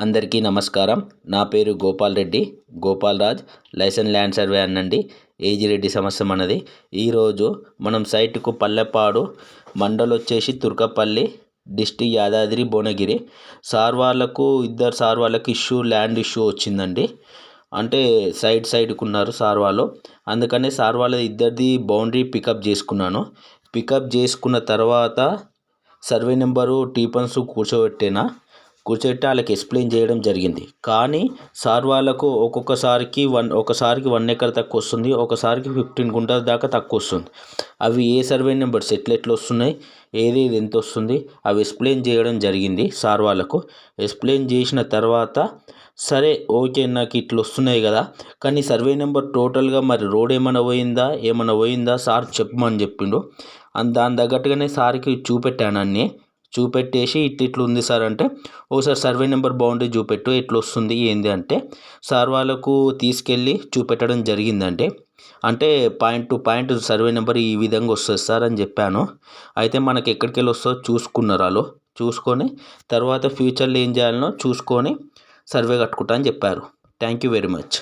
అందరికీ నమస్కారం. నా పేరు Gopal Reddy, Gopal Raj, license land survey అనండి. ఏజీ రెడ్డి సమస్య మనది. ఈరోజు మనం సైట్కు పల్లెపాడు, మండల్ వచ్చేసి తుర్కపల్లి, డిస్ట్రిక్ట్ యాదాద్రి భువనగిరి. ఇద్దరు సార్ వాళ్ళకు ల్యాండ్ ఇష్యూ వచ్చిందండి. అంటే సైడ్కు ఉన్నారు సార్ వాళ్ళు. అందుకనే సార్ వాళ్ళ ఇద్దరిది బౌండరీ పికప్ చేసుకున్నాను. పికప్ చేసుకున్న తర్వాత సర్వే నెంబరు టీపన్స్ కూర్చోబెట్టి వాళ్ళకి ఎక్స్ప్లెయిన్ చేయడం జరిగింది. కానీ సార్ వాళ్ళకు ఒకసారికి 1 ఎకర్ తక్కువ వస్తుంది, ఒకసారికి 15 గుంటల దాకా తక్కువ వస్తుంది. అవి ఏ సర్వే నెంబర్స్ ఎట్లా వస్తున్నాయి, ఏది ఎంత వస్తుంది అవి ఎక్స్ప్లెయిన్ చేయడం జరిగింది సార్ వాళ్ళకు. ఎక్స్ప్లెయిన్ చేసిన తర్వాత సరే ఓకే నాకు ఇట్లా వస్తున్నాయి కదా, కానీ సర్వే నెంబర్ టోటల్గా మరి రోడ్ ఏమైనా పోయిందా సార్ చెప్పమని చెప్పిండు. దాని తగ్గట్టుగానే సార్కి చూపెట్టేసి ఇట్లా ఉంది సార్ అంటే, ఒకసారి సర్వే నెంబర్ బౌండరీ చూపెట్టు ఎట్లా వస్తుంది ఏంది అంటే సార్ వాళ్ళకు తీసుకెళ్ళి చూపెట్టడం జరిగిందండి. అంటే point to point survey number ఈ విధంగా వస్తుంది సార్ అని చెప్పాను. అయితే మనకి ఎక్కడికి వెళ్ళి వస్తుందో చూసుకున్నారు వాళ్ళు. చూసుకొని తర్వాత ఫ్యూచర్లో ఏం చేయాలనో చూసుకొని సర్వే కట్టుకుంటా అని చెప్పారు. Thank you very much.